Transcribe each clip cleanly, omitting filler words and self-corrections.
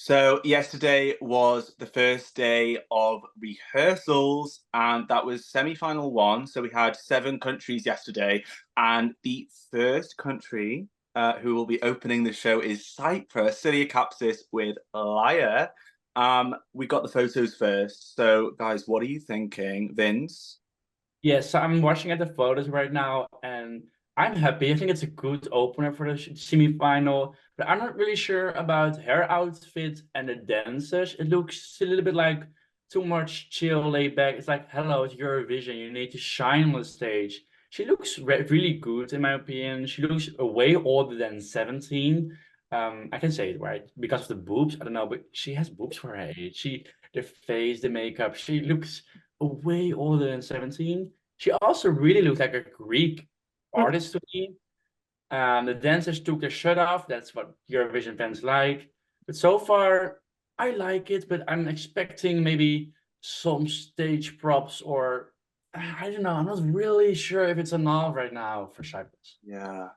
So yesterday was the first day of rehearsals, and that was semi-final one. So we had seven countries yesterday, and the first country who will be opening the show is Cyprus, Cilia Capsis with Lyre. We got the photos first. So guys, what are you thinking, Vince? Yes, so I'm watching at the photos right now, and I'm happy. I think it's a good opener for the semi-final, but I'm not really sure about her outfit and the dancers. It looks a little bit like too much chill, laid back. It's like, hello, it's Eurovision. You need to shine on the stage. She looks really good, in my opinion. She looks way older than 17. I can say it right because of the boobs. I don't know, but she has boobs for her age. The face, the makeup. She looks way older than 17. She also really looked like a Greek artist to me. The dancers took their shirt off. That's what Eurovision fans like. But so far, I like it, but I'm expecting maybe some stage props or I don't know. I'm not really sure if it's enough right now for Cyprus. Yeah.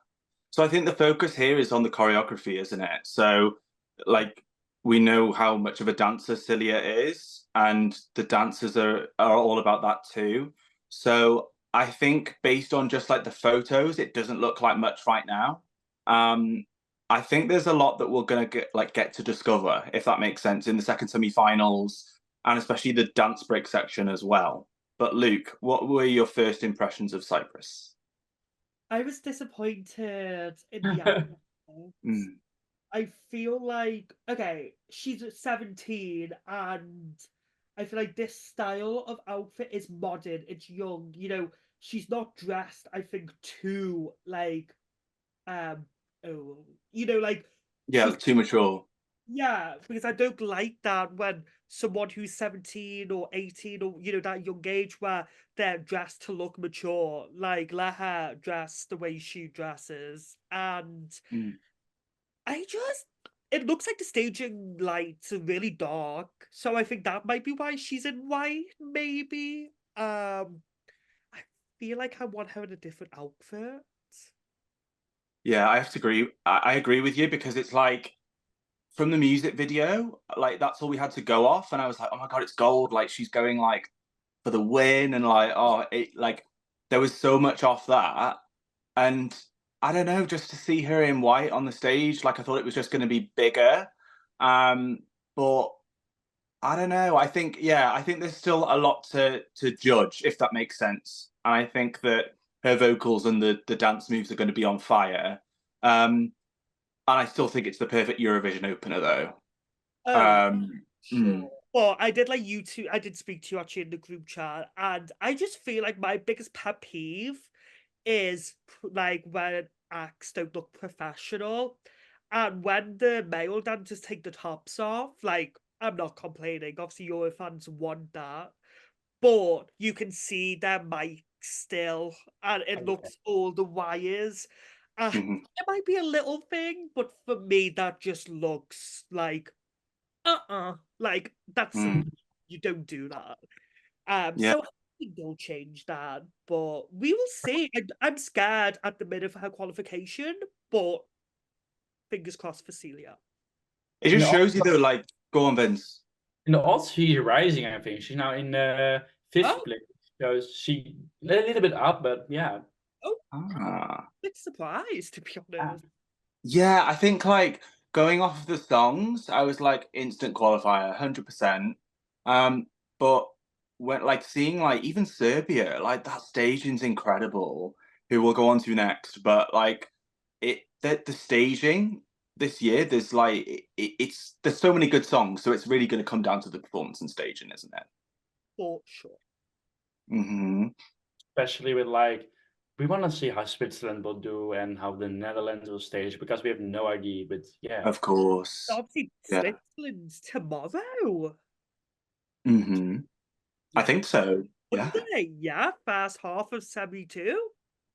So I think the focus here is on the choreography, isn't it? So, like, we know how much of a dancer Cilia is, and the dancers are all about that too. So I think based on just like the photos, it doesn't look like much right now. Um, I think there's a lot that we're gonna get to discover, if that makes sense, in the second semi-finals, and especially the dance break section as well. But Luke, what were your first impressions of Cyprus? I was disappointed in the outfit. Mm, I feel like, okay, she's at 17 and I feel like this style of outfit is modern, it's young, she's not dressed, I think, too like um oh, like yeah, she's too mature. yeah, because I don't like that when someone who's 17 or 18 or that young age where they're dressed to look mature. Like, let her dress the way she dresses. And Mm. I just it looks like the staging lights are really dark. So I think that might be why she's in white, maybe. I feel like I want her in a different outfit. Yeah, I have to agree. I agree with you because it's like from the music video, like that's all we had to go off, and I was like, oh my God, it's gold! Like she's going like for the win, and like there was so much off that, and I don't know, just to see her in white on the stage, like I thought it was just going to be bigger, um, but I don't know. I think there's still a lot to judge, if that makes sense. And I think that her vocals and the dance moves are going to be on fire. Um, and I still think it's the perfect Eurovision opener, though. Oh, Um, mm, sure. Well, I did like you two. I did speak to you actually in the group chat, and I just feel like my biggest pet peeve is like when acts don't look professional, and when the male dancers take the tops off. Like, I'm not complaining. Obviously, your fans want that, but you can see their mic still, and it looks all the wires. mhm, It might be a little thing, but for me, that just looks like like that's mm, you don't do that. yeah. So I think they'll change that, but we will see. I'm scared at the minute for her qualification, but fingers crossed for Celia. It And just shows you though, like, go on, Vince. in the odds, she's rising, I think. She's now in fifth Oh, place. So she a little bit up, but yeah. oh, Ah. bit surprised to be Ah, honest. Yeah, I think like going off of the songs, I was like instant qualifier, 100%. But when like seeing like even Serbia, like that staging's incredible, who we'll go on to next. But like the staging this year, there's like it's there's so many good songs, so it's really going to come down to the performance and staging, isn't it? For sure. Hmm. especially with like, we want to see how Switzerland will do and how the Netherlands will stage because we have no idea. But yeah, Of course. Obviously, Yeah. Switzerland's tomorrow. Hmm. I Yeah. think so. Yeah. Monday, yeah, first half of 72.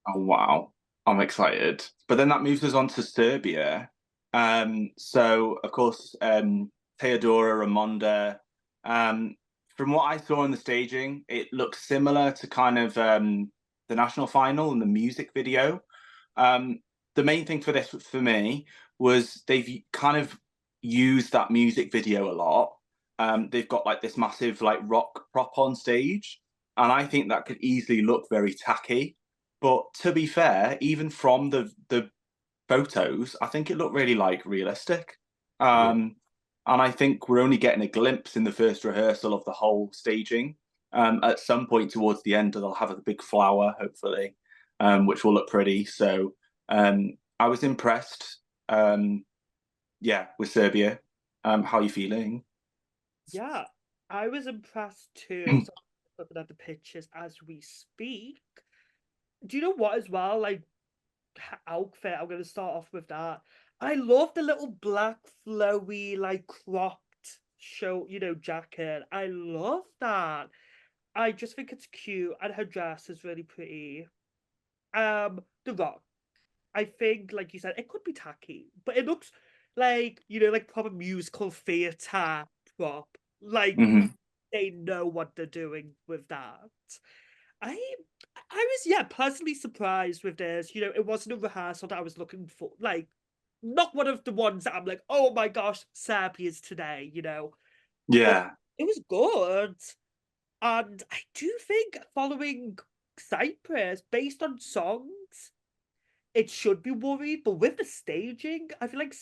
Oh wow, I'm excited. But then that moves us on to Serbia. So of course, Teodora, Ramonda. From what I saw in the staging, it looks similar to kind of the national final and the music video. Um, the main thing for this for me was they've kind of use that music video a lot. They've got like this massive like rock prop on stage, and I think that could easily look very tacky. But to be fair, even from the photos, I think it looked really like realistic. Yeah. And I think we're only getting a glimpse in the first rehearsal of the whole staging. At some point towards the end, they'll have a big flower, hopefully, which will look pretty. So I was impressed. Yeah, with Serbia. How are you feeling? Yeah, I was impressed too. So I'm looking at the pictures as we speak. Do you know what as well? Like outfit, I'm gonna start off with that. I love the little black flowy, like cropped show, jacket. I love that. I just think it's cute, and her dress is really pretty. The rock. I think, like you said, it could be tacky, but it looks like, like proper musical theatre prop. Like Mhm. they know what they're doing with that. I I was, yeah, pleasantly surprised with this. It wasn't a rehearsal that I was looking for. Like, not one of the ones that I'm like, oh my gosh, Serbia's today. But Yeah. it was good. And I do think following Cyprus, based on songs, it should be worried, but with the staging, I feel like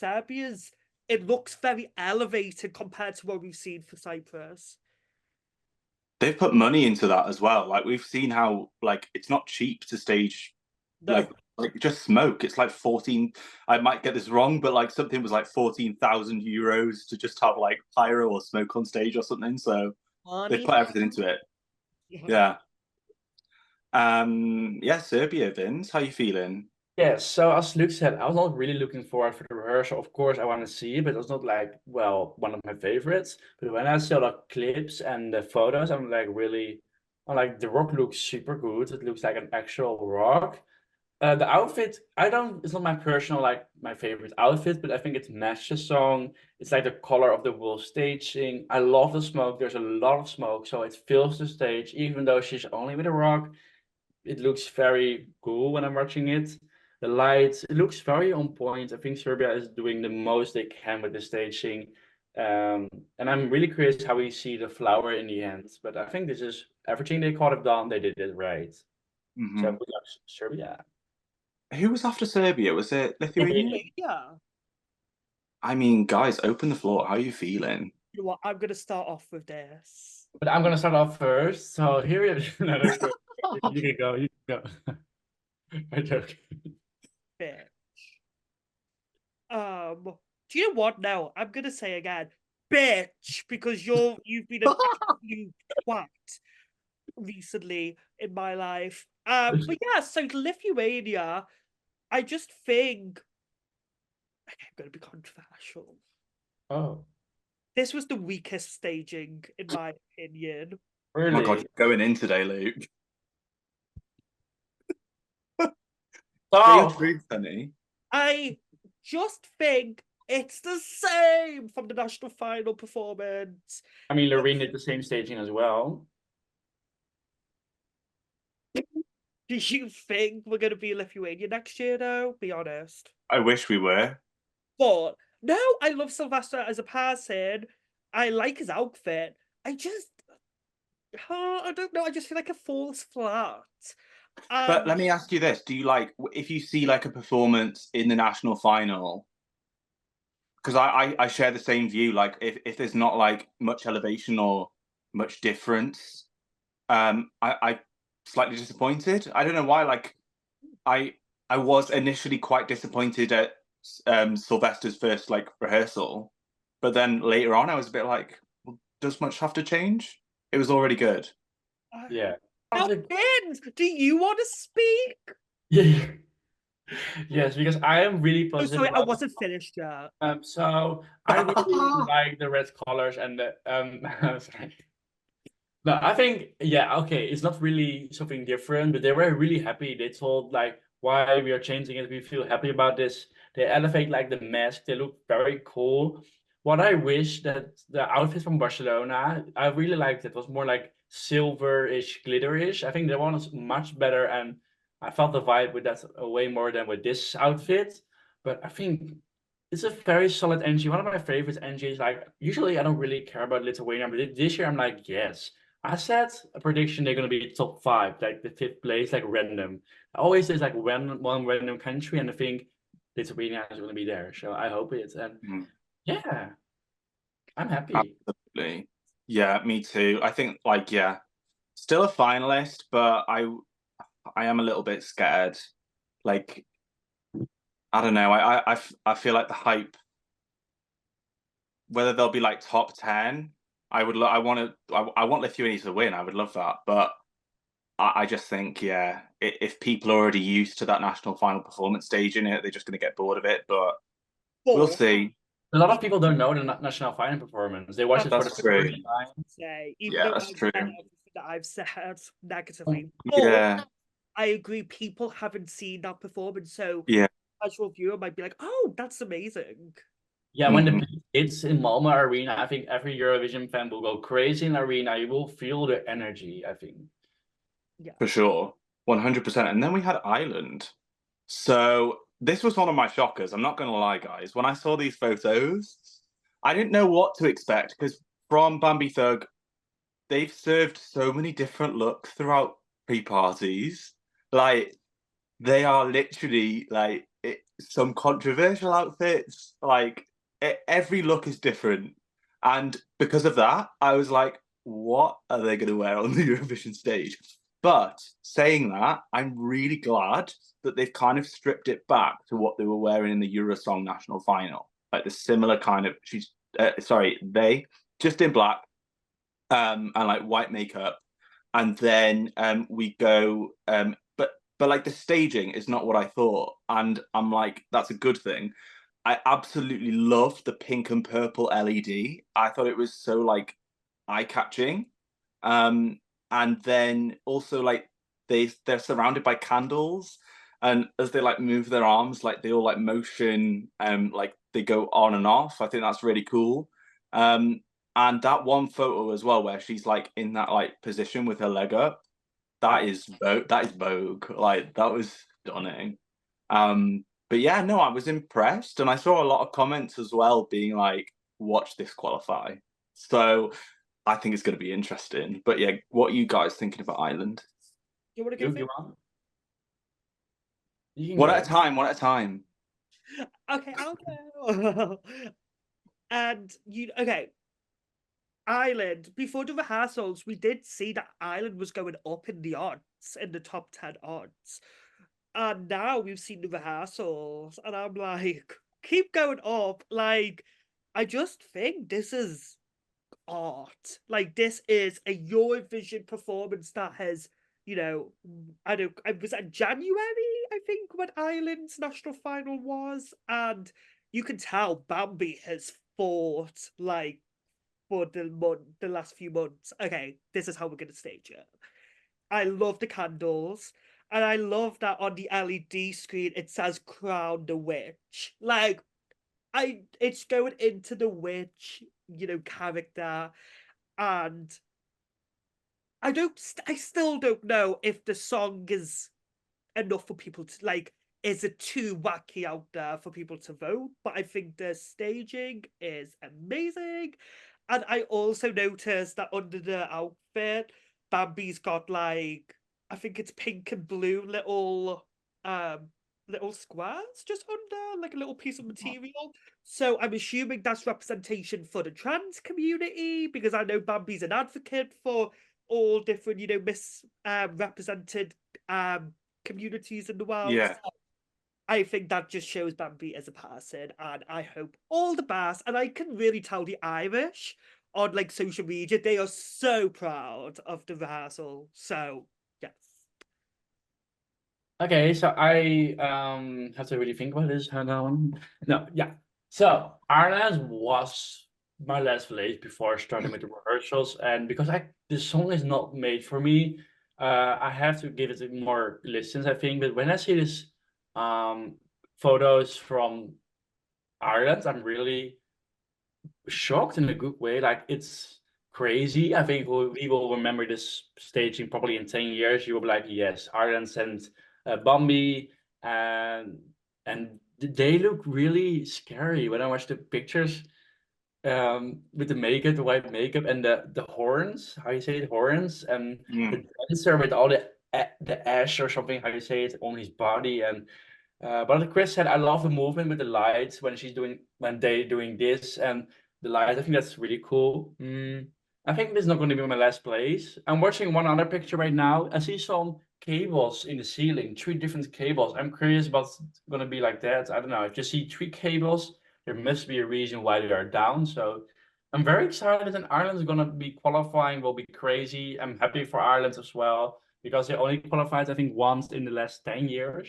it looks very elevated compared to what we've seen for Cyprus. They've put money into that as well. Like we've seen how like it's not cheap to stage like No, like just smoke. It's like 14, I might get this wrong, but like something was like 14,000 euros to just have like pyro or smoke on stage or something. So they've money. put everything into it. Yeah. Yeah, Serbia, Vince, how you feeling? Yeah, so as Luke said, I was not really looking forward for the rehearsal. Of course, I want to see it, but it was not like, well, one of my favorites. But when I saw the clips and the photos, I'm like, the rock looks super good. It looks like an actual rock. The outfit, it's not my personal, like, my favorite outfit, but I think it matches the song. It's like the color of the wool staging. I love the smoke. There's a lot of smoke, so it fills the stage, even though she's only with a rock. It looks very cool when I'm watching it. The lights, it looks very on point. I think Serbia is doing the most they can with the staging. And I'm really curious how we see the flower in the end. But I think this is everything they could have done, they did it right. So Hmm. good luck, Serbia. Who was after Serbia? Was it Lithuania? Yeah. I mean, guys, open the floor. How are you feeling? You know what? I'm gonna start off with this. But I'm gonna start off first. So here we have no, that's good. You can go, you can go. I joke. Bit. Do you know what? No, I'm gonna say again, bitch, because you've been an absolute twat recently in my life. But yeah, so Lithuania, I just think I'm gonna be controversial. Oh, This was the weakest staging, in my opinion. Oh my God, really? you're going in today, Luke. Say your Oh, truth, honey. I just think it's the same from the national final performance. I mean, Loreen did the same staging as well. Do you think we're going to be Lithuania next year, though? Be honest. I wish we were. But no, I love Sylvester as a person. I like his outfit. I don't know. I just feel like it falls flat. But And let me ask you this: do you like if you see like a performance in the national final? Because I share the same view. Like if there's not like much elevation or much difference, I slightly disappointed. I don't know why. Like I I was initially quite disappointed at Sylvester's first like rehearsal, but then later on I was a bit like, well, does much have to change? It was already good. Yeah. now, Ben, do you want to speak? Yeah. Yes, because I am really Oh, positive sorry, I about wasn't finished yet. so I really like the red colors and the sorry. No, I think yeah, okay, it's not really something different, but they were really happy. They told like why we are changing it. We feel happy about this. They elevate like the mask. They look very cool. What I wish that the outfit from Barcelona, I really liked it. Was more like silver-ish, glitter-ish. I think that one was much better, and I felt the vibe with that way more than with this outfit. But I think it's a very solid entry. One of my favorite entries. Like usually I don't really care about Lithuania, but this year I'm like, yes. I said a prediction they're gonna be top 5, like the 5th place, like random. Always is like one random country, and I think Lithuania is gonna be there. So I hope it. And yeah, I'm happy. Absolutely. Yeah, me too. I think like still a finalist, but I am a little bit scared. Like I don't know. I feel like the hype, whether they'll be like top 10, I want Lithuania to win. I would love that, but I just think if people are already used to that national final performance stage in it, they're just going to get bored of it. But we'll see. A lot of people don't know the national final performance. They watch it for the That's true. first time. Say, even Yeah, though that's I've true. said everything that I've said negatively, Yeah, but I agree. People haven't seen that performance, so yeah. casual viewer might be like, "Oh, that's amazing." Yeah, when the Mhm. beat hits in Malmö Arena, I think every Eurovision fan will go crazy in the arena. You will feel the energy, I think. Yeah. For sure. 100%. And then we had Ireland. So this was one of my shockers. I'm not going to lie, guys. When I saw these photos, I didn't know what to expect because from Bambi Thug, they've served so many different looks throughout pre-parties. Like they are literally like some controversial outfits. Like every look is different, and because of that, I was like, "What are they going to wear on the Eurovision stage?" But saying that, I'm really glad that they've kind of stripped it back to what they were wearing in the Eurosong national final, like the similar kind of. They just in black, and like white makeup, and then we go but like the staging is not what I thought, and I'm like that's a good thing. I absolutely loved the pink and purple LED. I thought it was so like eye-catching. And then also like they're surrounded by candles, and as they like move their arms, like they all like motion, like they go on and off. I think that's really cool. And that one photo as well, where she's like in that like position with her leg up, that is Vogue. Like that was stunning. But yeah, no, I was impressed, and I saw a lot of comments as well being like, "Watch this qualify." So I think it's going to be interesting. But yeah, what are you guys thinking about Ireland? You want to go You first? want? You can One at a go. time. One at a time. Okay, I'll go. And okay, Ireland. Before the rehearsals, we did see that Ireland was going up in the odds, in the top 10 odds. And now we've seen the rehearsals, and I'm like, keep going up. Like, I just think this is art. Like, this is a Eurovision performance that has, I don't, it was in January, I think, when Ireland's national final was, and you can tell Bambi has fought like for the last few months. Okay, this is how we're gonna stage it. I love the candles. And I love that on the LED screen it says Crown the Witch. Like it's going into the witch, character. And I still don't know if the song is enough for people to like. Is it too wacky out there for people to vote? But I think the staging is amazing. And I also noticed that under the outfit, Bambi's got like, I think it's pink and blue little squares just under, like a little piece of material. So I'm assuming that's representation for the trans community, because I know Bambi's an advocate for all different, misrepresented communities in the world. Yeah. So I think that just shows Bambi as a person, and I hope all the best. And I can really tell the Irish on like social media, they are so proud of the rehearsal. So yes. Okay, so I have to really think about this. Hang on. No, yeah. So Ireland was my last place before starting with the rehearsals, and because this song is not made for me, I have to give it more listens, I think. But when I see this photos from Ireland, I'm really shocked in a good way. Like it's crazy. I think we will remember this staging probably in 10 years. You will be like, yes, Ireland sent Bambi, and they look really scary when I watch the pictures. With the makeup, the white makeup, and the horns, how you say it, horns, and the dancer with all the ash or something, how you say it, on his body. And but like Chris said, I love the movement with the lights when they doing this and the lights. I think that's really cool. I think this is not going to be my last place. I'm watching one other picture right now. I see some cables in the ceiling, 3 different cables. I'm curious what's going to be like that. I don't know. If you see 3 cables, there must be a reason why they are down. So I'm very excited, and Ireland is going to be qualifying. Will be crazy. I'm happy for Ireland as well because they only qualified, I think, once in the last 10 years.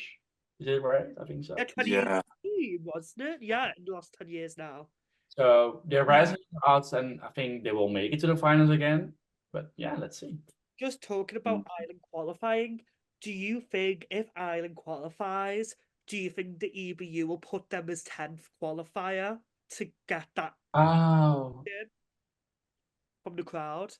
Is it right? I think so. Yeah, Yeah. 2018, wasn't it? Yeah, in the last 10 years now. So they're Yeah. rising odds, and I think they will make it to the finals again. But yeah, let's see. Just talking about Ireland qualifying, do you think if Ireland qualifies, do you think the EBU will put them as 10th qualifier to get that Oh, from the crowd?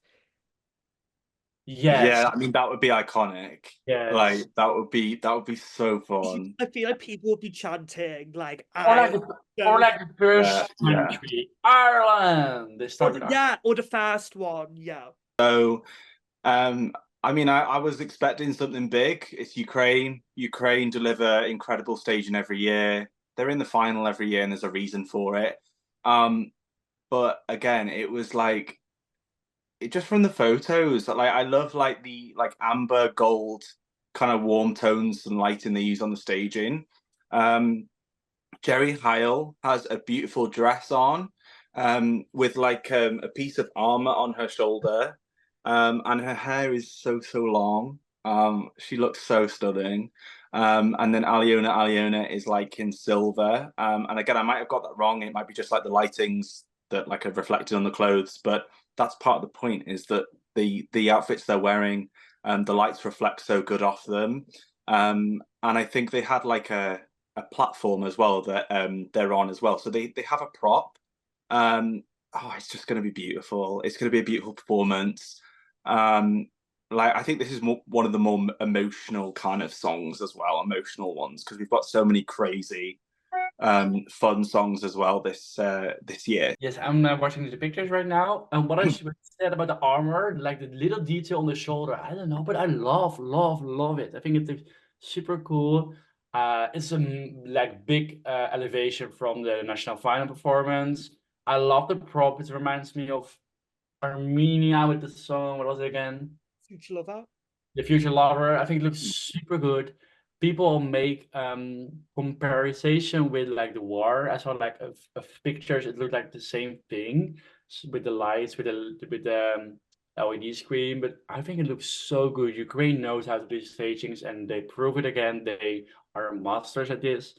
yes, Yeah, I mean that would be iconic. Like yes. that would be so fun. I feel like people would be chanting like Or like Ireland. the first Yeah. country, Ireland. They start with Ireland. Yeah, or the first one, yeah. So I mean I was expecting something big. It's Ukraine. Ukraine deliver incredible staging every year. They're in the final every year and there's a reason for it. But again, it was like it just from the photos, like I love like the like amber gold kind of warm tones and lighting they use on the staging. Um, Jerry Heil has a beautiful dress on, with like a piece of armor on her shoulder, and her hair is so long. She looks so stunning. And then Aliona is like in silver. And again, I might have got that wrong. It might be just like the lightings that like are reflected on the clothes, but that's part of the point is that the outfits they're wearing, the lights reflect so good off them. And I think they had like a platform as well that they're on as well. So they have a prop. Oh, it's just going to be beautiful. It's going to be a beautiful performance. Like I think this is one of the more emotional kind of songs as well, emotional ones, because we've got so many crazy fun songs as well this year. Yes, I'm watching the pictures right now. And what I said about the armor, like the little detail on the shoulder, I don't know, but I love it. I think it's super cool. It's a like big elevation from the national final performance. I love the prop. It reminds me of Armenia with the song. What was it again? Future Lover. The Future Lover. I think it looks super good. People make comparison with like the war. I saw like of pictures. It looked like the same thing with the lights, with the LED screen. But I think it looks so good. Ukraine knows how to do stagings, and they prove it again. They are masters at this.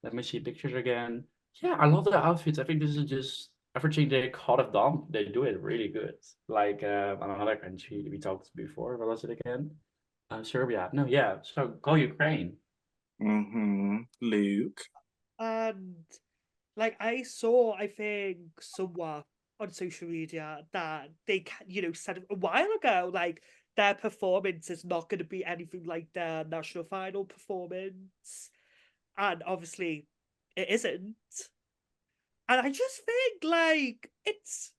Let me see pictures again. Yeah, I love the outfits. I think this is just everything they could have done. They do it really good. Like another country we talked before. What was it again? Serbia. No, yeah. So go Ukraine. Luke. And like I saw, I think somewhere on social media that they, said a while ago, like their performance is not going to be anything like their national final performance, and obviously it isn't. And I just think like it's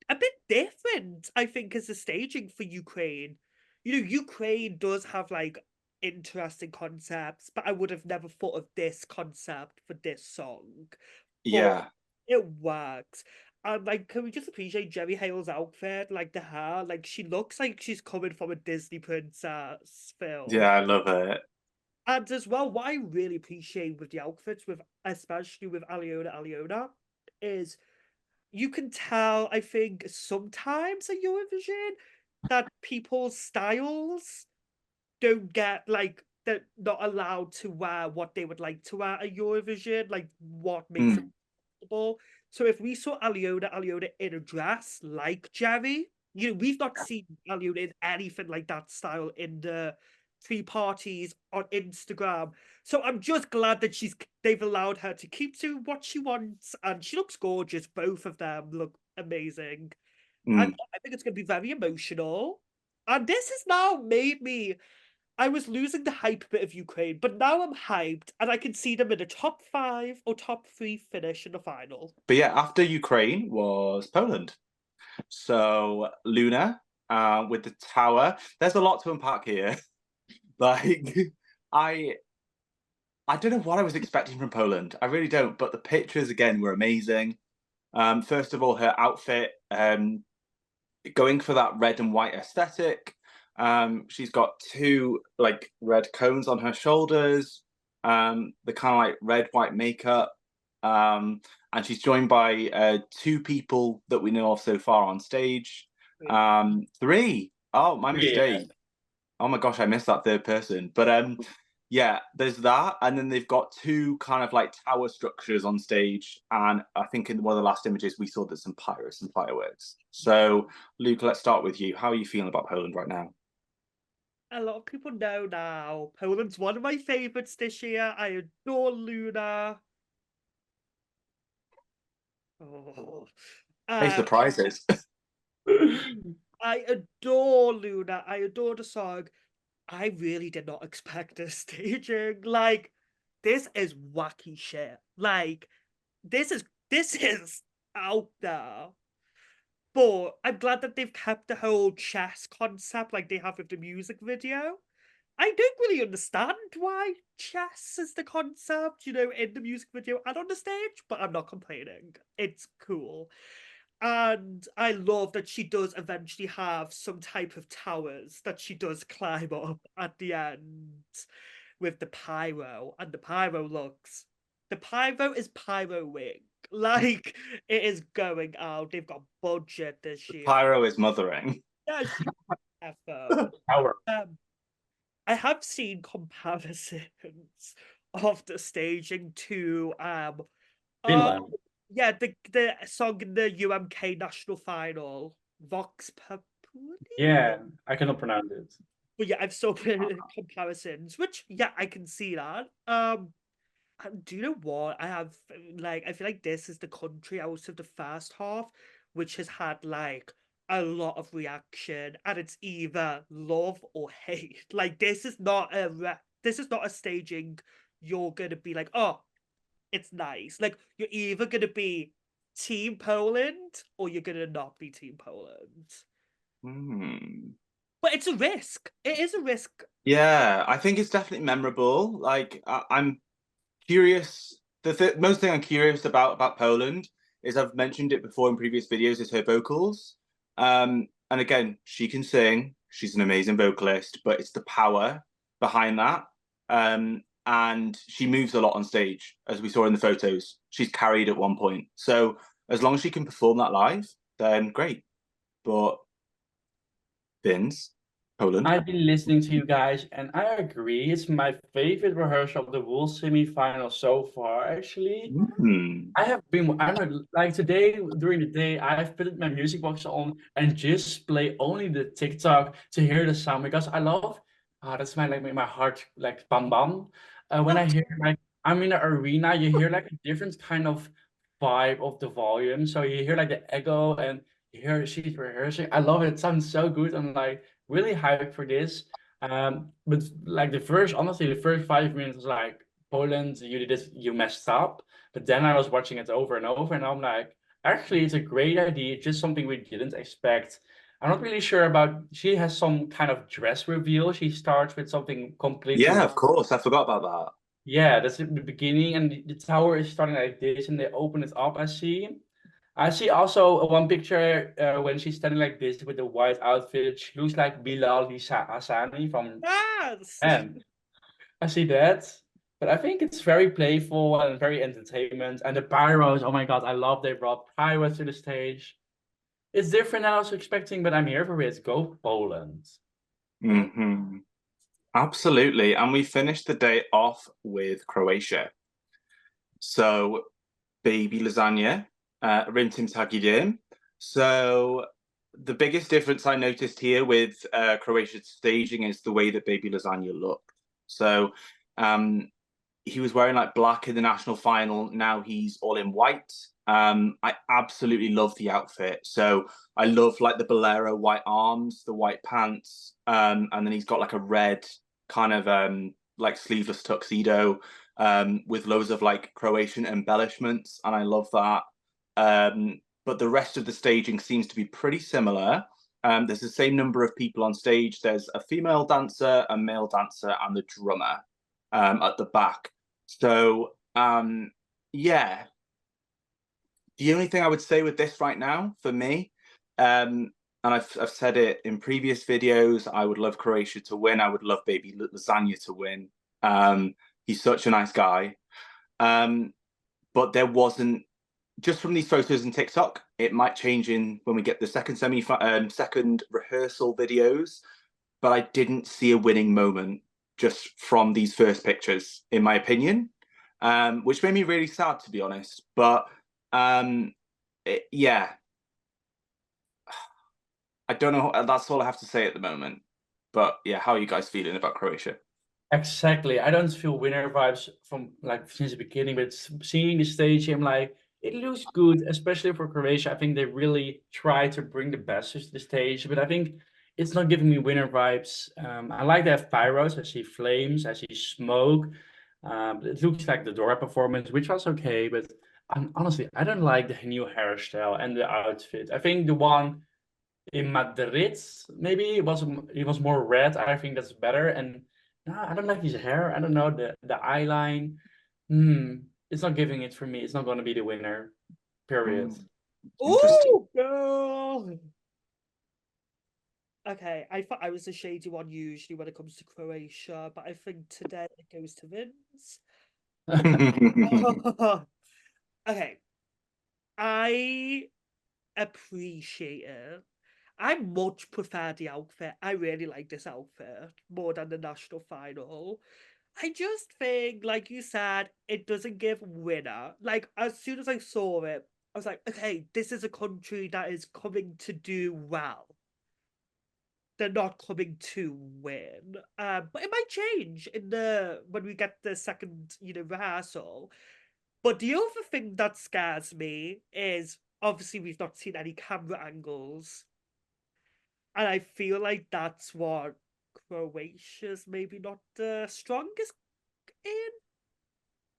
a bit different, I think, as the staging for Ukraine. Ukraine does have like interesting concepts, but I would have never thought of this concept for this song. Yeah. But it works. And like, can we just appreciate Jerry Hale's outfit? Like the hair, like she looks like she's coming from a Disney princess film. Yeah, I love it. And as well, what I really appreciate with the outfits, especially with Aliona, is you can tell, I think, sometimes at Eurovision that people's styles don't get like they're not allowed to wear what they would like to wear at Eurovision, like what makes them comfortable. So if we saw Aliona in a dress like Jerry, we've not seen Aliona in anything like that style in the three parties on Instagram. So I'm just glad that they've allowed her to keep to what she wants, and she looks gorgeous. Both of them look amazing. And I think it's going to be very emotional. And this has now made me I was losing the hype bit of Ukraine, but now I'm hyped and I can see them in a top 5 or top 3 finish in the final. But yeah, after Ukraine was Poland. So Luna, with the tower. There's a lot to unpack here. Like, I don't know what I was expecting from Poland. I really don't. But the pictures again were amazing. First of all, her outfit, going for that red and white aesthetic. She's got 2 like red cones on her shoulders. The kind of like red white makeup. And she's joined by 2 people that we know of so far on stage. 3. Oh, my mistake. Yeah. Oh my gosh, I missed that 3rd person. But yeah, there's that, and then they've got 2 kind of like tower structures on stage, and I think in one of the last images we saw there's some pyros and fireworks. So, Luke, let's start with you. How are you feeling about Poland right now? A lot of people know now. Poland's one of my favorites this year. I adore Luna. Oh. Hey, surprises. I adore Luna. I adore the song. I really did not expect this staging. Like, this is wacky shit. Like, this is out there. But I'm glad that they've kept the whole chess concept like they have with the music video. I don't really understand why chess is the concept, you know, in the music video and on the stage, but I'm not complaining. It's cool. And I love that she does eventually have some type of towers that she does climb up at the end with the pyro. And the pyro is pyroing. Like, it is going out. They've got budget this year. Pyro is mothering. Yeah, effort. Tower. I have seen comparisons of the staging to Finland. yeah, the song in the UMK national final, Vox Populi. Yeah, I cannot pronounce it. But yeah, I've saw comparisons, which yeah, I can see that. And do you know what? I feel like this is the country out of the first half which has had like a lot of reaction, and it's either love or hate. Like, this is not a staging you're gonna be like, oh, it's nice. Like, you're either gonna be Team Poland or you're gonna not be Team Poland. But it's a risk. It is a risk. Yeah, I think it's definitely memorable. Like, I'm curious. The most thing I'm curious about Poland is, I've mentioned it before in previous videos, is her vocals. And again, she can sing. She's an amazing vocalist, but it's the power behind that. And she moves a lot on stage, as we saw in the photos. She's carried at one point. So as long as she can perform that live, then great. But Vince, Poland. I've been listening to you guys, and I agree. It's my favorite rehearsal of the whole semi-final so far, actually. I'm like, today, during the day, I've put my music box on and just play only the TikTok to hear the sound, because I love, that's my heart, like, bam bam. When I hear, like, I'm in an arena, you hear like a different kind of vibe of the volume. So you hear like the echo, and you hear she's rehearsing. I love it. It sounds so good. I'm like really hyped for this. But like honestly, the first 5 minutes was like, Poland, you did this, you messed up. But then I was watching it over and over, and I'm like, actually, it's a great idea. Just something we didn't expect. I'm not really sure about. She has some kind of dress reveal. She starts with something completely. Yeah, of course. I forgot about that. Yeah, that's the beginning, and the tower is starting like this, and they open it up. I see also one picture when she's standing like this with the white outfit. She looks like Bilal Hassani from. Yes. And I see that, but I think it's very playful and very entertainment. And the pyros, oh my god, I love they brought pyros to the stage. It's different than I was expecting, but I'm here for it. Go Poland. Absolutely. And we finished the day off with Croatia. So, baby lasagna, rintim tagidim. So, the biggest difference I noticed here with Croatia's staging is the way that baby lasagna looked. So, he was wearing like black in the national final. Now he's all in white. I absolutely love the outfit. So I love like the bolero white arms, the white pants, and then he's got like a red kind of like sleeveless tuxedo with loads of like Croatian embellishments, and I love that. But the rest of the staging seems to be pretty similar. There's the same number of people on stage. There's a female dancer, a male dancer, and the drummer at the back. So yeah, the only thing I would say with this right now for me, and I've said it in previous videos, I would love Croatia to win. I would love baby Lasagna to win. He's such a nice guy. But there wasn't, just from these photos and TikTok, it might change in when we get the second second rehearsal videos. But I didn't see a winning moment just from these first pictures, in my opinion, which made me really sad, to be honest. But yeah, I don't know. That's all I have to say at the moment. But yeah, how are you guys feeling about Croatia? Exactly. I don't feel winner vibes from like since the beginning, but seeing the stage, I'm like, it looks good, especially for Croatia. I think they really try to bring the best to the stage, but I think it's not giving me winner vibes. I like to have pyros. I see flames. I see smoke. It looks like the Dora performance, which was okay, but honestly, I don't like the new hairstyle and the outfit. I think the one in Madrid, maybe it was more red. I think that's better. And no, I don't like his hair. I don't know the eyeline. It's not giving it for me. It's not going to be the winner. Period. Interesting. Ooh, girl. Okay, I thought I was a shady one usually when it comes to Croatia, but I think today it goes to Vince. Okay, I appreciate it. I much prefer the outfit. I really like this outfit more than the national final. I just think, like you said, it doesn't give winner. Like, as soon as I saw it, I was like, okay, this is a country that is coming to do well. They're not coming to win. But it might change in when we get the second, rehearsal. But the other thing that scares me is obviously we've not seen any camera angles. And I feel like that's what Croatia's maybe not the strongest in.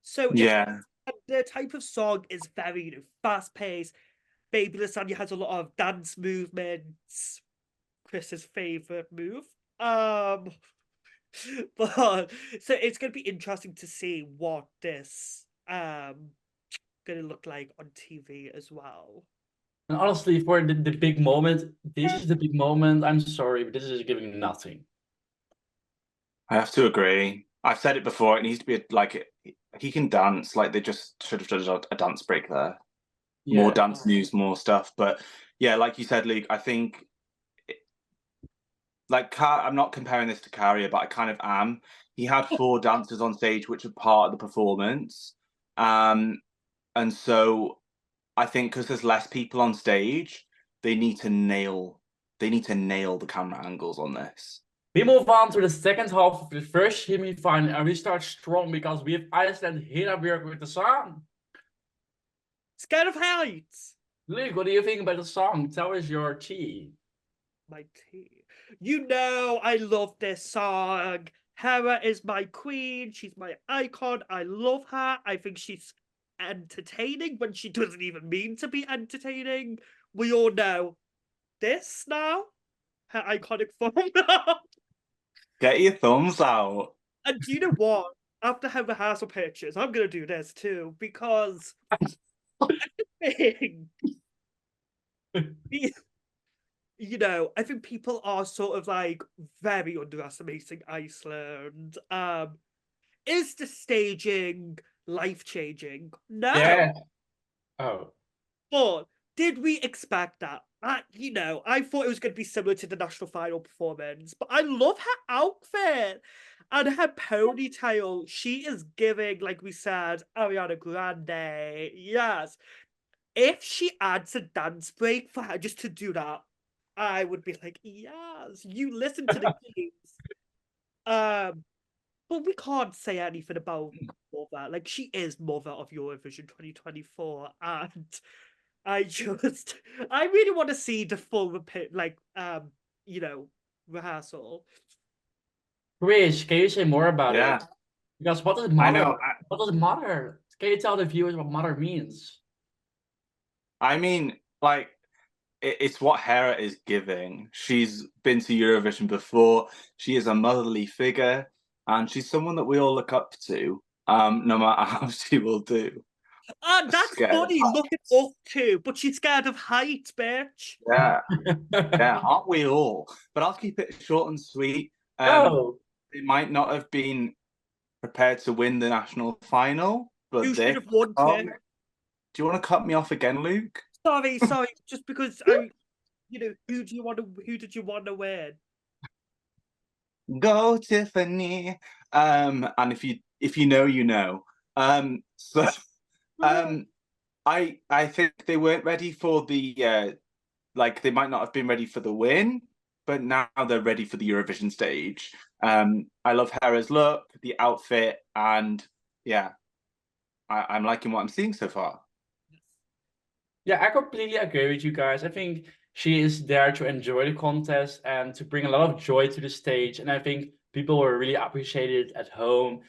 So if Yeah. the type of song is very, fast-paced, Baby Lasagna has a lot of dance movements, Chris's favorite move. But so it's gonna be interesting to see what this gonna look like on TV as well. And honestly, for the big moment, this is the big moment. I'm sorry, but this is giving nothing. I have to agree. I've said it before. It needs to be like he can dance. Like they just should have done a dance break there. More Yeah. dance news, more stuff. But yeah, like you said, Luke, I think like I'm not comparing this to Carrier, but I kind of am. He had 4 dancers on stage, which are part of the performance, and so I think because there's less people on stage, they need to nail the camera angles on this. We move on to the second half of the first semi-final, and we start strong because we have Iceland Hiraberg with the song. Scared of heights. Luke, what do you think about the song? Tell us your tea. My tea. I love this song. Hera is my queen. She's my icon. I love her. I think she's entertaining when she doesn't even mean to be entertaining. We all know this now. Her iconic form. Get your thumbs out. And do you know what? After her rehearsal pictures, I'm gonna do this too because I think I think people are sort of like very underestimating Iceland. Is the staging life-changing? No. Yeah. Oh. But did we expect that? I thought it was going to be similar to the national final performance, but I love her outfit and her ponytail. She is giving, like we said, Ariana Grande. Yes. If she adds a dance break for her just to do that, I would be like, yes, you listen to the keys. But we can't say anything about Mother. Like, she is Mother of Eurovision 2024, and I really want to see the full rehearsal. Chris, can you say more about Yeah, it? Because what does I mother? know. What does mother? Can you tell the viewers what mother means? I mean, like, it's what Hera is giving. She's been to Eurovision before. She is a motherly figure, and she's someone that we all look up to, no matter how she will do. Ah, that's Scared of funny. Look it heights. up to, but she's scared of heights, bitch. Yeah, yeah, aren't we all? But I'll keep it short and sweet. Oh, They might not have been prepared to win the national final, You but should they have won come. it. Do you want to cut me off again, Luke? Sorry. Just because who do you want to? Who did you want to win? Go, Tiffany. And if you know, you know. So um I think they weren't ready for the like they might not have been ready for the win, but now they're ready for the Eurovision stage. I love Hera's look, the outfit, and yeah, I'm liking what I'm seeing so far. yeah, I completely agree with you guys. I think she is there to enjoy the contest and to bring a lot of joy to the stage. And I think people will really appreciate it at home.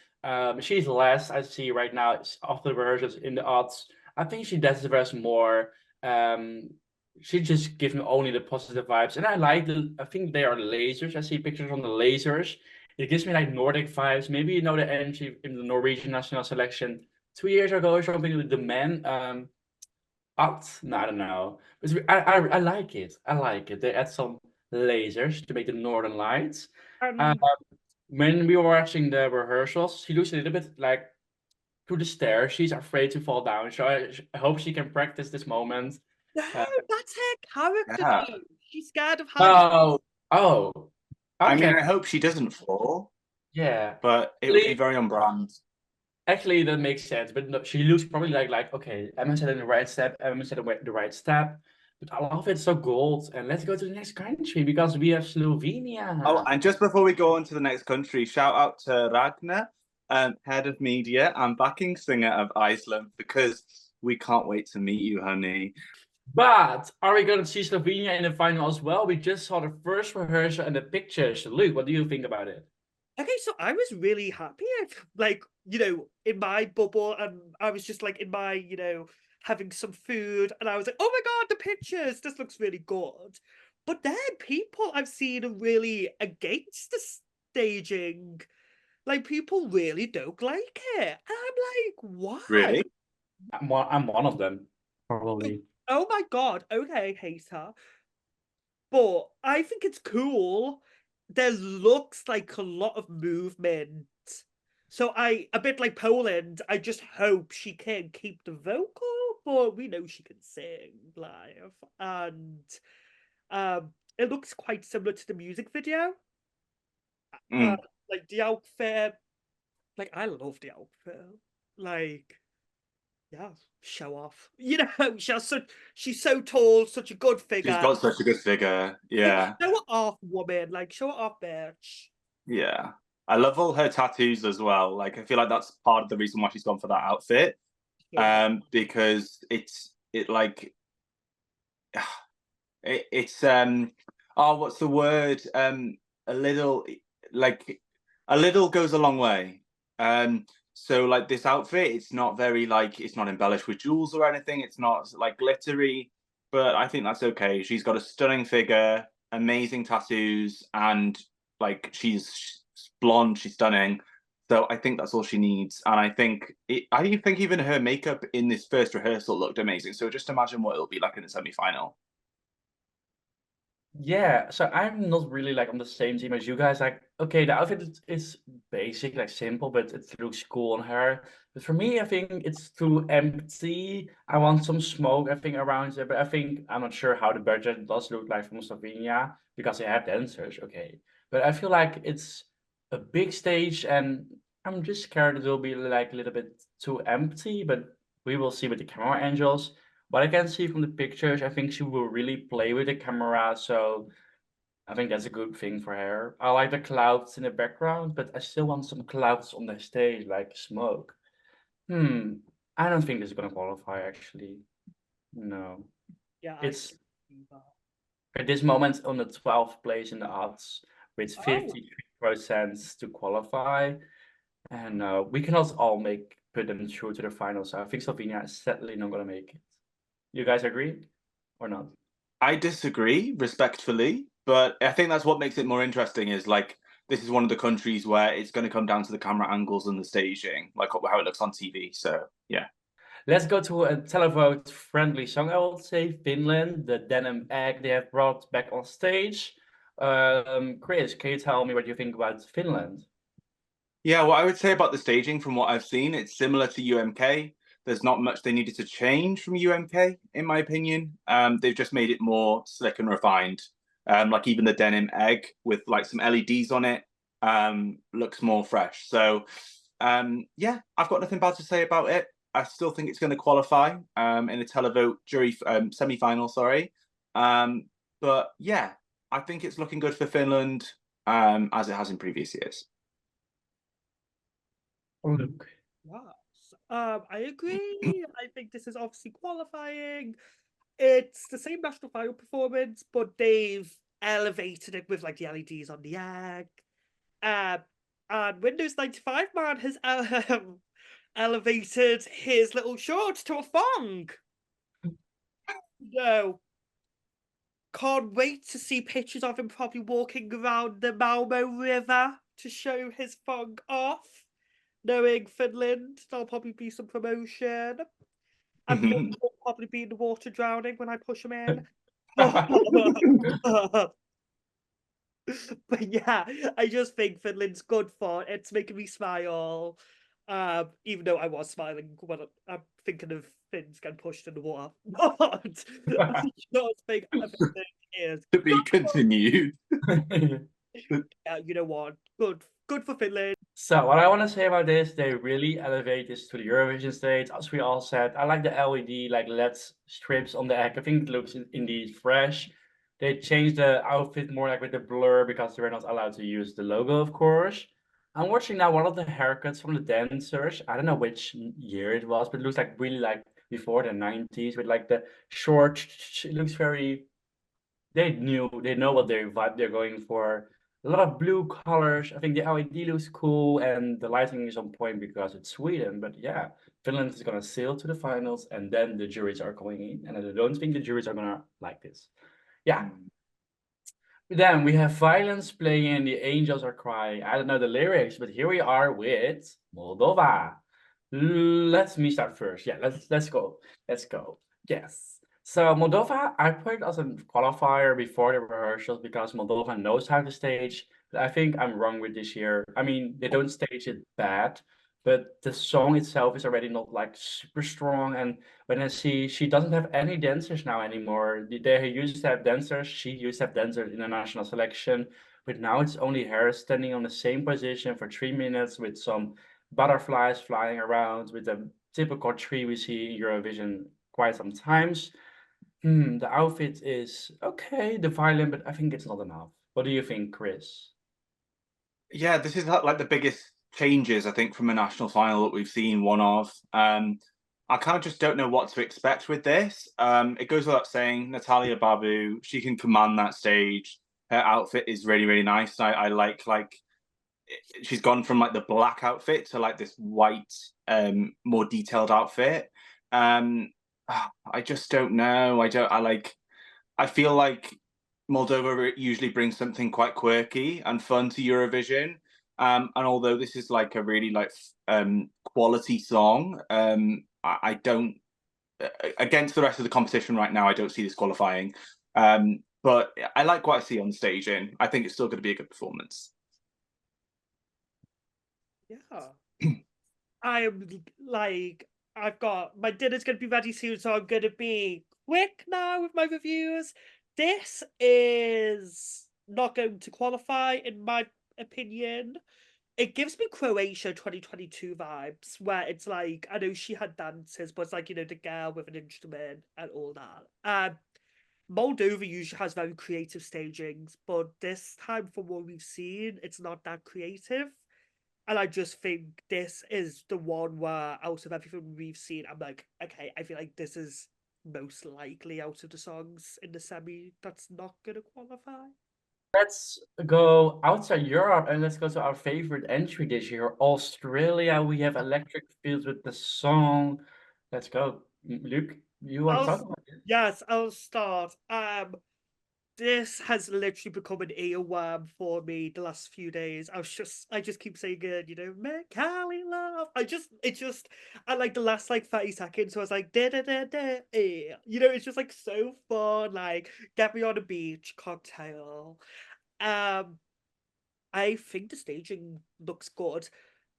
She's last, I see right now, after the rehearsals in the odds. I think she deserves more. Um, she just gives me only the positive vibes. And I think they are lasers. I see pictures on the lasers. It gives me like Nordic vibes. Maybe you know the entry in the Norwegian national selection 2 years ago or something with the men. Art? No, I don't know. I like it. I like it. They add some lasers to make the northern lights. Uh, Um, when we were watching the rehearsals, she looks a little bit like to the stairs. She's afraid to fall down. So I hope she can practice this moment. no, Uh, that's her character Yeah. though. She's scared of heights. oh, oh, I okay. mean, I hope she doesn't fall, Yeah. but it would be very on brand. Actually, that makes sense. But no, she looks probably like okay, Emma said in the right step. Emma said the right step. But I love it so gold. And let's go to the next country because we have Oh, Slovenia. and just before we go on to the next country, shout out to Ragnar, head of media and backing singer of Iceland, because we can't wait to meet you, honey. But are we going to see Slovenia in the final as well? We just saw the first rehearsal and the pictures. Luke, what do you think about it? Okay, so I was really happy. Like, in my bubble, and I was just like in my, having some food, and I was like, oh my God, the pictures, this looks really good. But then people I've seen are really against the staging. Like, people really don't like it. And I'm like, why? Really? I'm one of them, probably. Oh my God, okay, hater. But I think it's cool. There looks like a lot of movement. So a bit like Poland, I just hope she can keep the vocal, but we know she can sing live. And it looks quite similar to the music video. Uh, Mm. like the outfit, like I love the outfit. Like, yeah, show off. She's so tall, such a good She's figure. got such a good figure. Like, Yeah. show it off, woman. Like, show it off, bitch. Yeah. I love all her tattoos as well. Like, I feel like that's part of the reason why she's gone for that outfit. Yeah. Because it like it's oh, what's the word? A little, like, a little goes a long way. So like this outfit, it's not very, like, it's not embellished with jewels or anything. It's not like glittery, but I think that's okay. She's got a stunning figure, amazing tattoos, and like she's blonde, she's stunning. So I think that's all she needs. And I think even her makeup in this first rehearsal looked amazing. So just imagine what it'll be like in the semi-final. Yeah, so I'm not really like on the same team as you guys. Like, okay, the outfit is basic, like simple, but it looks cool on her. But for me, I think it's too empty. I want some smoke, I think, around it. But I think I'm not sure how the budget does look like from Slovenia because they have dancers, okay. But I feel like it's a big stage, and I'm just scared it will be like a little bit too empty. But we will see with the camera angels. What I can see from the pictures, I think she will really play with the camera, so I think that's a good thing for her. I like the clouds in the background, but I still want some clouds on the stage, like smoke. I don't think this is gonna qualify actually. No. Yeah, I It's can see that. at this moment on the 12th place in the odds with Oh, 53 % to qualify. And we cannot all put them through to the final. So I think Slovenia is sadly not going to make it. You guys agree or not? I disagree respectfully, but I think that's what makes it more interesting is like this is one of the countries where it's going to come down to the camera angles and the staging, like how it looks on TV. So, yeah. Let's go to a televote friendly song. I will say Finland, the denim egg they have brought back on stage. Chris, can you tell me what you think about Finland? Yeah, what I would say about the staging from what I've seen, it's similar to UMK. There's not much they needed to change from UMK, in my opinion. They've just made it more slick and refined. Like even the denim egg with like some LEDs on it looks more fresh. So yeah, I've got nothing bad to say about it. I still think it's going to qualify in the televote jury semi-final, sorry. But yeah, I think it's looking good for Finland as it has in previous years. Luke. Yes. I agree. I think this is obviously qualifying. It's the same national final performance, but they've elevated it with like the LEDs on the egg. And Windows 95 man has elevated his little shorts to a thong. No. Can't wait to see pictures of him probably walking around the Malmo River to show his thong off. Knowing Finland, there'll probably be some promotion. And will probably be in the water drowning when I push him in. But yeah, I just think Finland's good for it. It's making me smile. Even though I was smiling when I'm thinking of Finns getting pushed in the water. But I just think everything is To be continued. yeah, you know what? Good for Finland. So what I want to say about this, they really elevate this to the Eurovision stage. As we all said, I like the LED, like LED strips on the egg. I think it looks indeed fresh. They changed the outfit more like with the blur because they were not allowed to use the logo, of course. I'm watching now one of the haircuts from the dancers. I don't know which year it was, but it looks like really like before the 90s with like the short. It looks very. They know what their vibe they're going for. A lot of blue colors. I think the LED looks cool and the lighting is on point because it's Sweden. But yeah, Finland is gonna sail to the finals and then the juries are coming in. And I don't think the juries are gonna like this. Yeah. Then we have violence playing, the angels are crying. I don't know the lyrics, but here we are with Moldova. Let me start first. Yeah, let's go. Let's go. Yes. So Moldova, I put it as a qualifier before the rehearsals because Moldova knows how to stage. But I think I'm wrong with this year. I mean, they don't stage it bad, but the song itself is already not like super strong. And when I see she doesn't have any dancers now anymore. They used to have dancers. She used to have dancers in the national selection, but now it's only her standing on the same position for 3 minutes with some butterflies flying around with the typical tree we see in Eurovision quite sometimes. The outfit is okay, the violin, but I think it's not enough. What do you think, Chris? Yeah, this is like the biggest changes I think from a national final that we've seen one of. I kind of just don't know what to expect with this. It goes without saying, Natalia Babu, she can command that stage. Her outfit is really, really nice. I like she's gone from like the black outfit to like this white, more detailed outfit. I just don't know. I feel like Moldova usually brings something quite quirky and fun to Eurovision. And although this is like a really like quality song, I don't against the rest of the competition right now. I don't see this qualifying. But I like what I see on staging. I think it's still going to be a good performance. Yeah. I'm like, I've got my dinner's gonna be ready soon, so I'm gonna be quick now with my reviews. This is not going to qualify, in my opinion. It gives me Croatia 2022 vibes, where it's like, I know she had dances, but it's like, you know, the girl with an instrument and all that. Moldova usually has very creative stagings, but this time, from what we've seen, it's not that creative. And I just think this is the one where, out of everything we've seen, I'm like, okay, I feel like this is most likely out of the songs in the semi that's not going to qualify. Let's go outside Europe and let's go to our favorite entry this year, Australia. We have Electric Fields with the song. Let's go. Luke, you want to I'll talk s- about it? yes, I'll start. This has literally become an earworm for me the last few days. I just keep saying it, you know, make Cali love. I like the last like 30 seconds, so I was like, da da da da, you know, it's just like so fun. Like, get me on the beach, cocktail. Um, I think the staging looks good.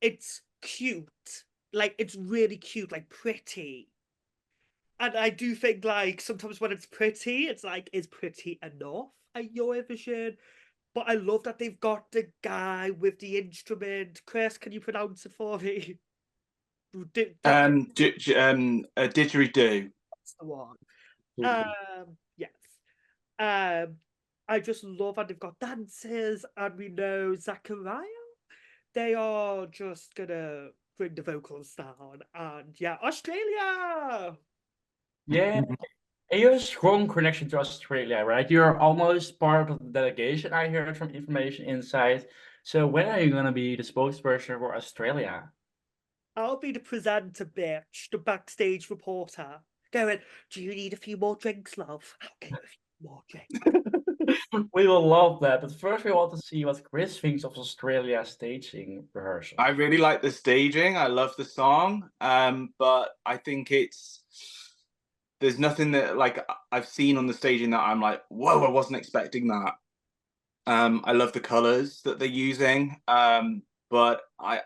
It's cute, like it's really cute, like pretty. And I do think like sometimes when it's pretty, it's like, is pretty enough at Eurovision? But I love that they've got the guy with the instrument. Chris, can you pronounce it for me? That's Didgeridoo. the one. Absolutely. Yes. Um, I just love that they've got dances, and we know Zachariah. They are just gonna bring the vocals down, and yeah, Australia. Yeah, and you have a strong connection to Australia, right? You're almost part of the delegation, I heard from information inside. So when are you gonna be the spokesperson for Australia? I'll be the presenter, bitch, the backstage reporter, going, do you need a few more drinks, love? I'll get you a few more drinks. We will love that, but first we want to see what Chris thinks of Australia's staging rehearsal. I really like the staging. I love the song. But I think there's nothing that like I've seen on the staging that I'm like, whoa, I wasn't expecting that. I love the colors that they're using. But I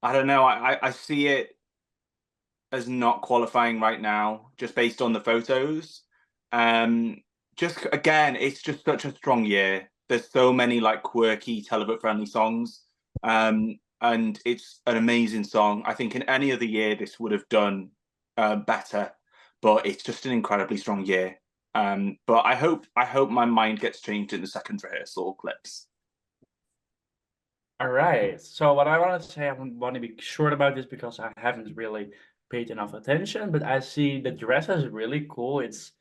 don't know. I see it as not qualifying right now, just based on the photos. Um, just again, it's just such a strong year. There's so many like quirky, televote friendly songs. And it's an amazing song. I think in any other year this would have done better, but it's just an incredibly strong year. But I hope my mind gets changed in the second rehearsal clips. All right. So what I want to say, I want to be short about this because I haven't really paid enough attention, but I see the dress is really cool. It's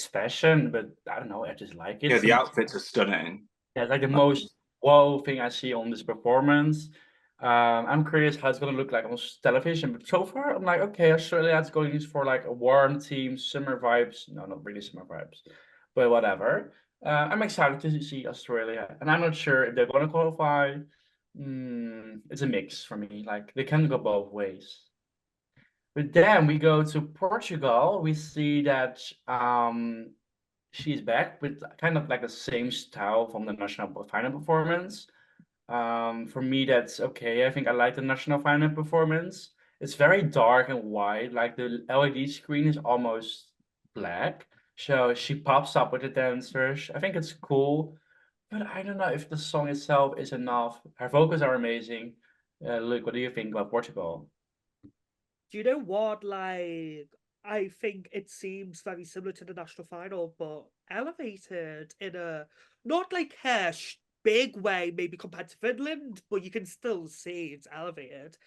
fashion, but I don't know, I just like it. Yeah, the Some outfits are stunning. Yeah, it's like the most wow thing I see on this performance. I'm curious how it's gonna look like on television, but so far I'm like, okay, Australia's going for like a warm team, summer vibes. No, not really summer vibes, but whatever. I'm excited to see Australia, and I'm not sure if they're gonna qualify. It's a mix for me. Like they can go both ways. But then we go to Portugal. We see that she's back with kind of like the same style from the national final performance. For me, that's okay. I think I like the national final performance. It's very dark and white, like the LED screen is almost black. So she pops up with the dancers. I think it's cool, but I don't know if the song itself is enough. Her vocals are amazing. Luke, what do you think about Portugal? Do you know what? Like, I think it seems very similar to the national final, but elevated in a not like a big way, maybe compared to Finland, but you can still see it's elevated.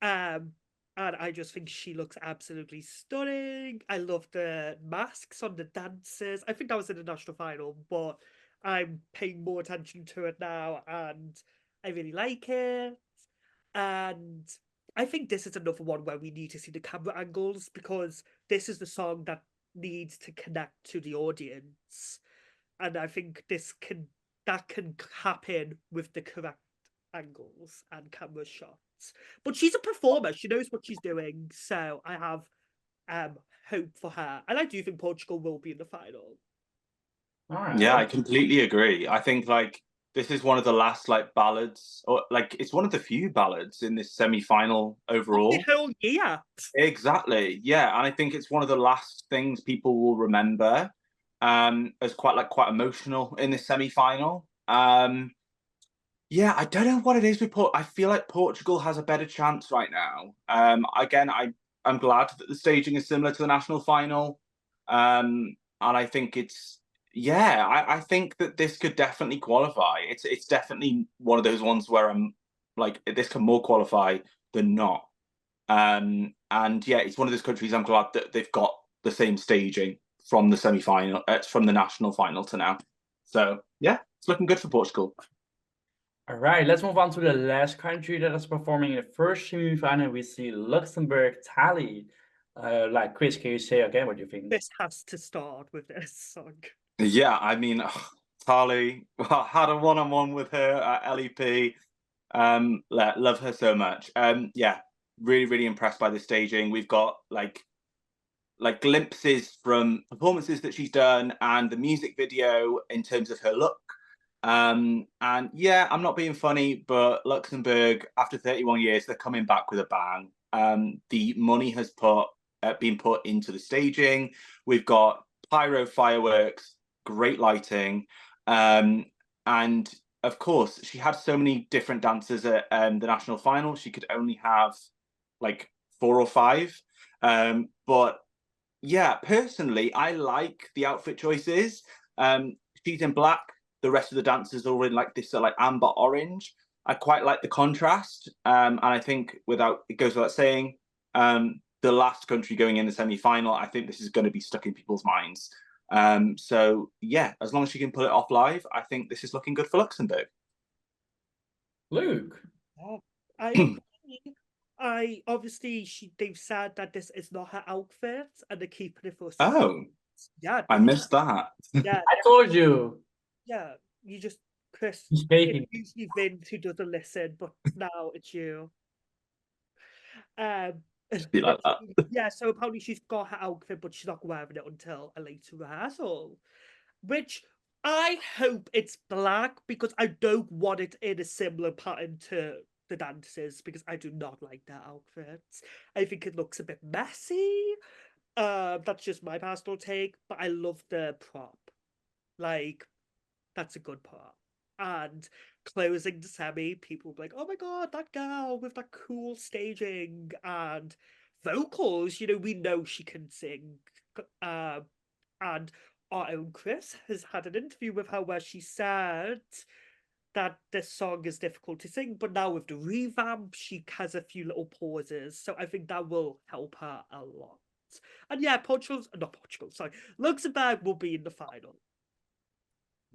Um, and I just think she looks absolutely stunning. I love the masks on the dancers. I think that was in the national final, but I'm paying more attention to it now, and I really like it. And I think this is another one where we need to see the camera angles, because this is the song that needs to connect to the audience. And I think that can happen with the correct angles and camera shots. But she's a performer, she knows what she's doing, so I have hope for her. And I do think Portugal will be in the final. All Yeah, I right. completely agree. I think like this is one of the last like ballads, or like it's one of the few ballads in this semi-final Of the overall. whole year. Exactly. Yeah, and I think it's one of the last things people will remember as quite emotional in this semi-final. Yeah, I don't know what it is with I feel like Portugal has a better chance right now. Again, I'm glad that the staging is similar to the national final. And I think yeah, I think that this could definitely qualify. It's definitely one of those ones where I'm like, this can more qualify than not. And yeah, it's one of those countries I'm glad that they've got the same staging from the semi-final, from the national final to now. So yeah, it's looking good for Portugal. All right, let's move on to the last country that is performing in the first semi-final. We see Luxembourg tally. Like Chris, can you say again what you think? This has to start with this song. Yeah, I mean, Tali, well, had a one-on-one with her at LEP. Love her so much. Yeah, really, really impressed by the staging. We've got like glimpses from performances that she's done and the music video in terms of her look. And yeah, I'm not being funny, but Luxembourg, after 31 years, they're coming back with a bang. The money has been put into the staging. We've got pyro fireworks, great lighting, and of course, she had so many different dancers at the national final. She could only have like 4 or 5. But yeah, personally, I like the outfit choices. She's in black. The rest of the dancers are in like this like amber orange. I quite like the contrast. And I think it goes without saying, the last country going in the semi-final, I think this is going to be stuck in people's minds. So yeah, as long as she can pull it off live, I think this is looking good for Luxembourg. Luke. Oh, I agree. I obviously they've said that this is not her outfit and they're keeping it for Oh, yeah, I missed that. yeah, I told you. yeah. You just Chris, He's it's faking. usually Vince who doesn't listen, but now it's you. Be like that. Yeah, so apparently she's got her outfit, but she's not wearing it until a later rehearsal. Which I hope it's black because I don't want it in a similar pattern to the dancers because I do not like their outfits. I think it looks a bit messy. That's just my personal take, but I love the prop. Like, that's a good part. And closing the semi, people will be like, oh my god, that girl with that cool staging and vocals, we know she can sing. And our own Chris has had an interview with her where she said that this song is difficult to sing, but now with the revamp, she has a few little pauses. So I think that will help her a lot. And yeah, Luxembourg will be in the final.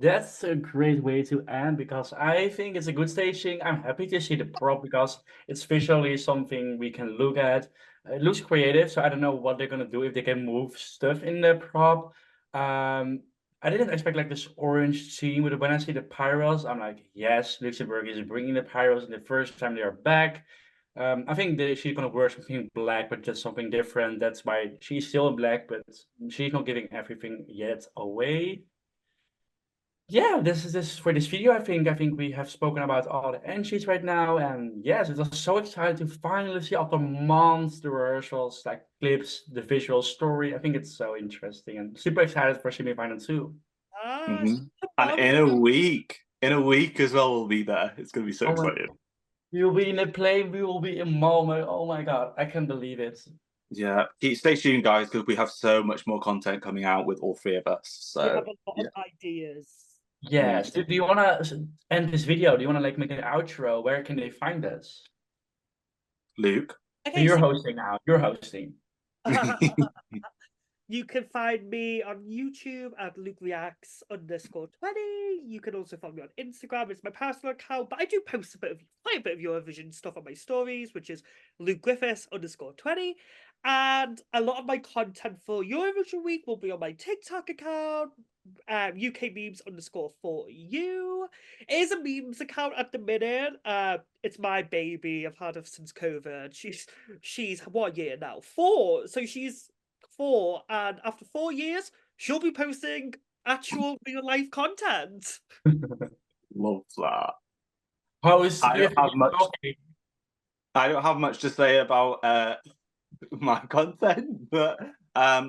That's a great way to end because I think it's a good staging. I'm happy to see the prop because it's visually something we can look at. It looks creative, so I don't know what they're gonna do if they can move stuff in the prop. I didn't expect like this orange scene, but when I see the pyros, I'm like, yes, Luxembourg is bringing the pyros in the first time they are back. I think she's gonna wear something black, but just something different. That's why she's still in black, but she's not giving everything yet away. Yeah, this is for this video. I think we have spoken about all the entries right now, and yes, it was so exciting to finally see after months the rehearsals, like clips, the visual story. I think it's so interesting and super excited for semi-final 2. And in a week as well, we'll be there. It's going to be so exciting. We will be in a plane. We will be in Malmo. Oh my god, I can't believe it. Yeah, stay tuned, guys, because we have so much more content coming out with all 3 of us. So we have a lot of ideas. Yes. Do you want to end this video? Do you want to like make an outro? Where can they find us? Luke? Okay, you're hosting now. You're hosting. You can find me on YouTube at LukeReacts_20. You can also follow me on Instagram. It's my personal account, but I do post quite a bit of Eurovision stuff on my stories, which is LukeGriffiths_20. And a lot of my content for Eurovision week will be on my TikTok account, UK memes_for you. It is a memes account at the minute. It's my baby. I've had her since COVID. She's what year now? 4. So she's 4, and after 4 years, she'll be posting actual real life content. Love that. I don't have much to say about my content, but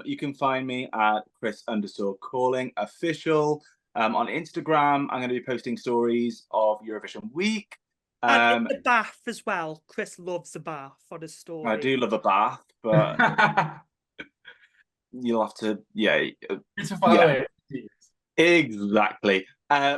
you can find me at Chris_calling_official on Instagram. I'm going to be posting stories of Eurovision week. And in the bath as well. Chris loves a bath on his story. I do love a bath, but you'll have to, it's a follow it. Exactly.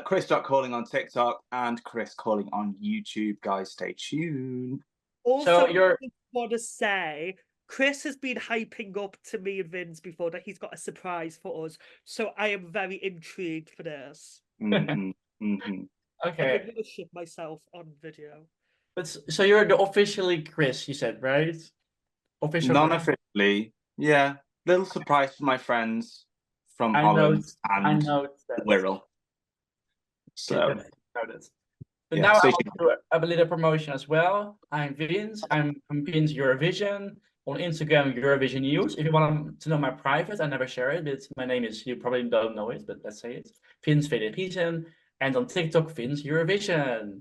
Chris.calling on TikTok and Chris Calling on YouTube. Guys, stay tuned. Also, I want to say, Chris has been hyping up to me and Vince before that he's got a surprise for us. So I am very intrigued for this. Mhm, mhm. I Okay, think I'm gonna shit myself on video. but so you're the officially Chris, you said, right? Official Chris. Non-officially, yeah. Little surprise for my friends from I know, Holland I and know that. Wirral. Okay, So that's noted. But yeah, now I stay want to do a little promotion as well. I'm Vince. I'm from Vince Eurovision on Instagram, Eurovision News. If you want to know my private, I never share it, but my name is, you probably don't know it, but let's say it. Vince Eurovision. And on TikTok, Vince Eurovision.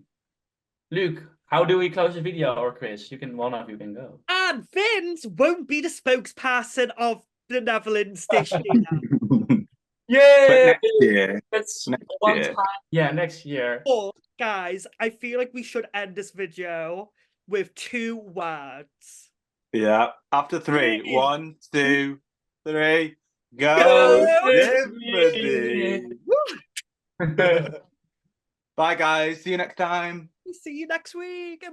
Luke, how do we close the video? Or Chris, one of you can go. And Vince won't be the spokesperson of the Netherlands this year. Yay! But next year, That's next one year. time. Yeah, next year. But guys, I feel like we should end this video with 2 words. Yeah. After 3, 1, 2, 3. Go Go Symphony! Symphony! Bye, guys. See you next time. See you next week.